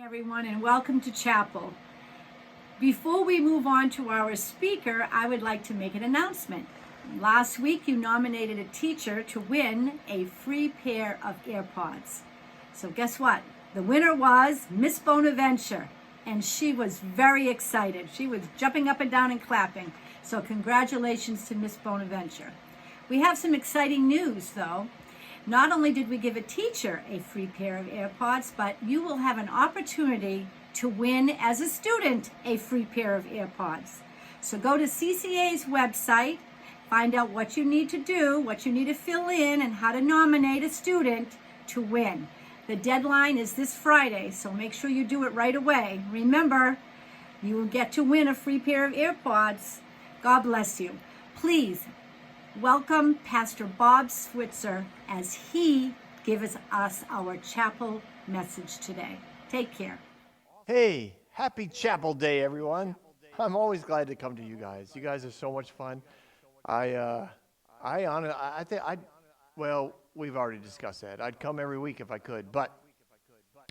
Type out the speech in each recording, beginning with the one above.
Everyone, and welcome to chapel. Before we move on to our speaker, I would like to make an announcement. Last week, you nominated a teacher to win a free pair of AirPods. So guess what? The winner was Miss Bonaventure, and she was very excited. She was jumping up and down and clapping. So congratulations to Miss Bonaventure. We have some exciting news, though. Not only did we give a teacher a free pair of AirPods, but you will have an opportunity to win as a student a free pair of AirPods. So go to CCA's website, find out what you need to do, what you need to fill in, and how to nominate a student to win. The deadline is this Friday, so make sure you do it right away. Remember, you will get to win a free pair of AirPods. God bless you. Please welcome Pastor Bob Switzer as he gives us our chapel message today. Take care. Hey, happy chapel day, everyone. I'm always glad to come to you guys. You guys are so much fun. Well, we've already discussed that. I'd come every week if I could, but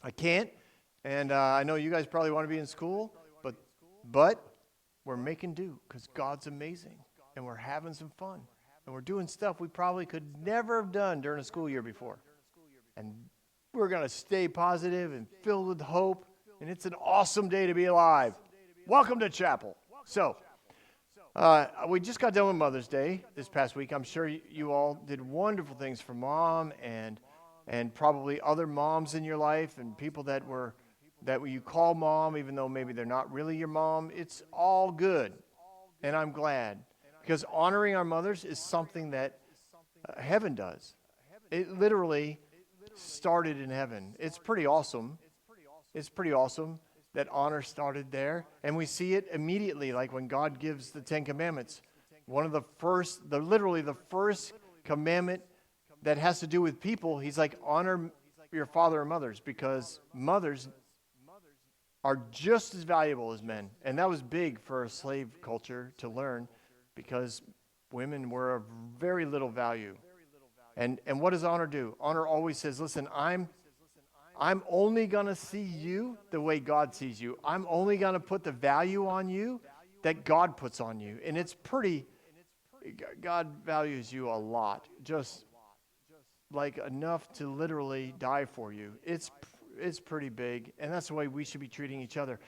I can't. And I know you guys probably want to be in school, but we're making do because God's amazing and we're having some fun. And we're doing stuff we probably could never have done during a school year before. And we're going to stay positive and filled with hope. And it's an awesome day to be alive. Welcome to chapel. So, we just got done with Mother's Day this past week. I'm sure you all did wonderful things for Mom and probably other moms in your life and people that you call Mom, even though maybe they're not really your mom. It's all good. And I'm glad. Because honoring our mothers is something that heaven does. It literally started in heaven. It's pretty awesome. It's pretty awesome that honor started there. And we see it immediately, like when God gives the Ten Commandments. One of the first commandment that has to do with people, he's like, honor your father and mothers, because mothers are just as valuable as men. And that was big for a slave culture to learn, because women were of very little value. And what does honor do? Honor always says, listen, I'm only going to see you the way God sees you. I'm only going to put the value on you that God puts on you. And it's God values you a lot, just like enough to literally die for you. It's pretty big, and that's the way we should be treating each other.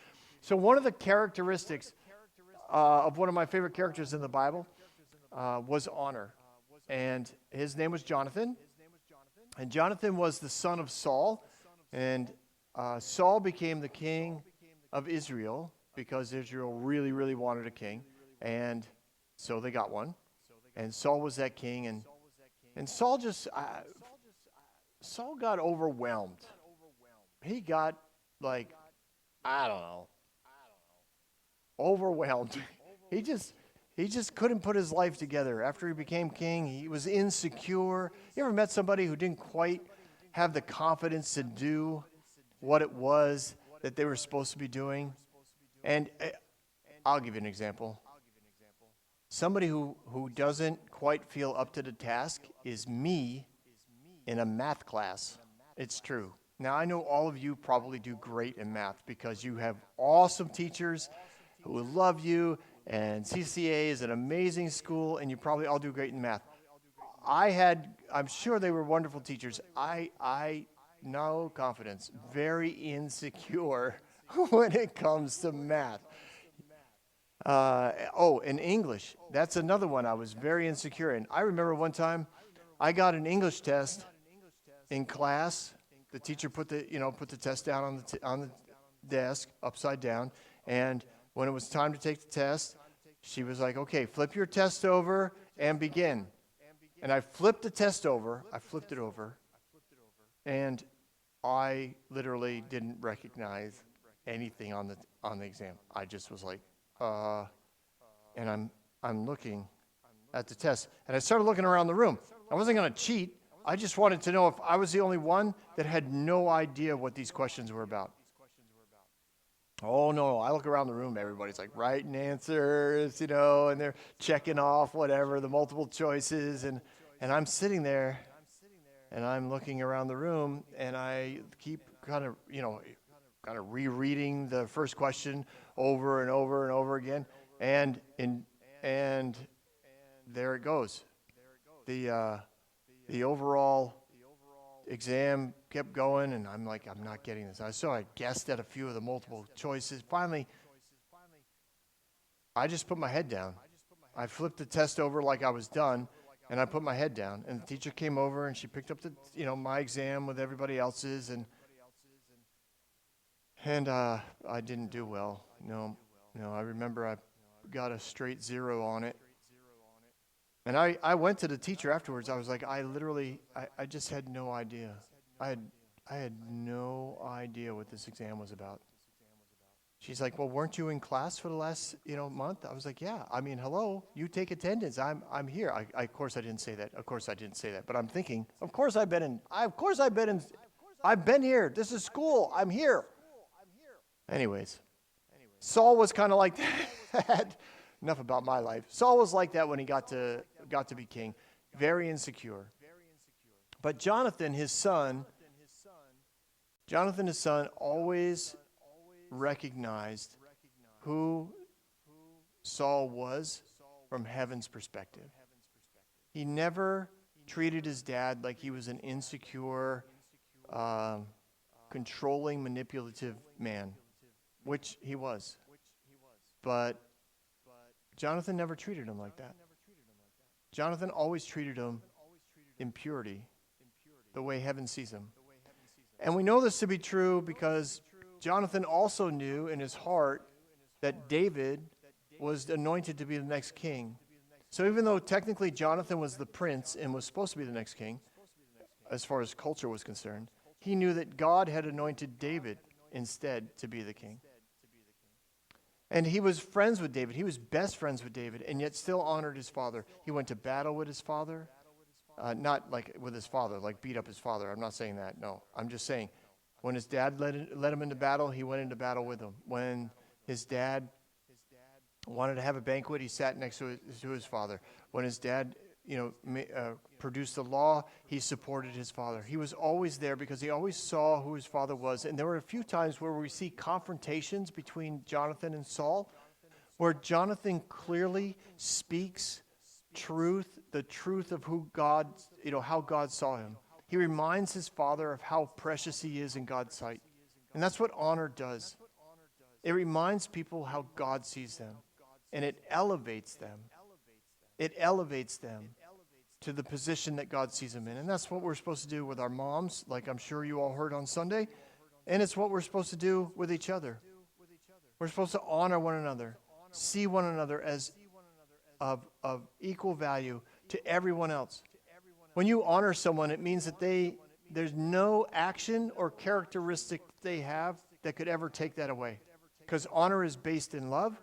So one of the characteristics of one of my favorite characters in the Bible was honor. And his name was Jonathan. And Jonathan was the son of Saul. And Saul became the king of Israel because Israel really, really wanted a king. And so they got one. And Saul was that king. And Saul Saul got overwhelmed. He got overwhelmed. He just couldn't put his life together. After he became king, he was insecure. You ever met somebody who didn't quite have the confidence to do what it was that they were supposed to be doing? And I'll give you an example. Somebody who doesn't quite feel up to the task is me in a math class. It's true. Now, I know all of you probably do great in math because you have awesome teachers who love you, and CCA is an amazing school, and you probably all do great in math. I'm sure they were wonderful teachers. I no confidence, very insecure when it comes to math. And English. That's another one I was very insecure in. I remember one time I got an English test in class. The teacher put the test down on the desk upside down, and when it was time to take the test, she was like, okay, flip your test over and begin. And I flipped the test over. I flipped it over. And I literally didn't recognize anything on the exam. I just was like, and I'm looking at the test. And I started looking around the room. I wasn't going to cheat. I just wanted to know if I was the only one that had no idea what these questions were about. Oh, no, I look around the room, everybody's like writing answers, and they're checking off whatever, the multiple choices, and I'm sitting there, and I'm looking around the room, and I keep kind of, kind of rereading the first question over and over and over again. And there it goes. The overall exam kept going, and I'm like, I'm not getting this. So I guessed at a few of the multiple choices. Finally, I just put my head down. I flipped the test over like I was done, and I put my head down. And the teacher came over, and she picked up my exam with everybody else's, and I didn't do well. No, I remember I got a straight 0 on it. And I went to the teacher afterwards. I was like, I just had no idea. I had no idea what this exam was about. She's like, well, weren't you in class for the last, month? I was like, yeah. I mean, hello, you take attendance. I'm here. Of course I didn't say that. But I'm thinking, I've been here. This is school. I'm here. Anyways, Saul was kind of like that. Enough about my life. Saul was like that when he got to be king. Very insecure. But Jonathan, his son, always recognized who Saul was from heaven's perspective. He never treated his dad like he was an insecure, controlling, manipulative man, which he was. But Jonathan never treated him like that. Jonathan always treated him in purity, the way heaven sees him. And we know this to be true because Jonathan also knew in his heart that David was anointed to be the next king. So even though technically Jonathan was the prince and was supposed to be the next king, as far as culture was concerned, he knew that God had anointed David instead to be the king. And he was friends with David. He was best friends with David, and yet still honored his father. He went to battle with his father. Not like with his father, like beat up his father. I'm not saying that. No, I'm just saying when his dad led him into battle, he went into battle with him. When his dad wanted to have a banquet, he sat next to his father. When his dad produced the law, he supported his father. He was always there because he always saw who his father was. And there were a few times where we see confrontations between Jonathan and Saul, where Jonathan clearly speaks the truth of who God, how God saw him. He reminds his father of how precious he is in God's sight. And that's what honor does. It reminds people how God sees them. And it elevates them. It elevates them to the position that God sees them in. And that's what we're supposed to do with our moms, like I'm sure you all heard on Sunday. And it's what we're supposed to do with each other. We're supposed to honor one another, see one another as of equal value to everyone else. When you honor someone, it means that there's no action or characteristic they have that could ever take that away. Because honor is based in love,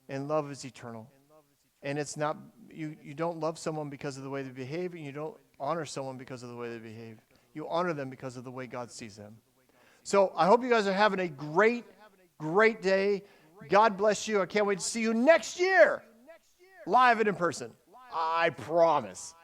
and love is eternal. And it's not, you don't love someone because of the way they behave, and you don't honor someone because of the way they behave. You honor them because of the way God sees them. So I hope you guys are having a great, great day. God bless you. I can't wait to see you next year, live and in person. I promise.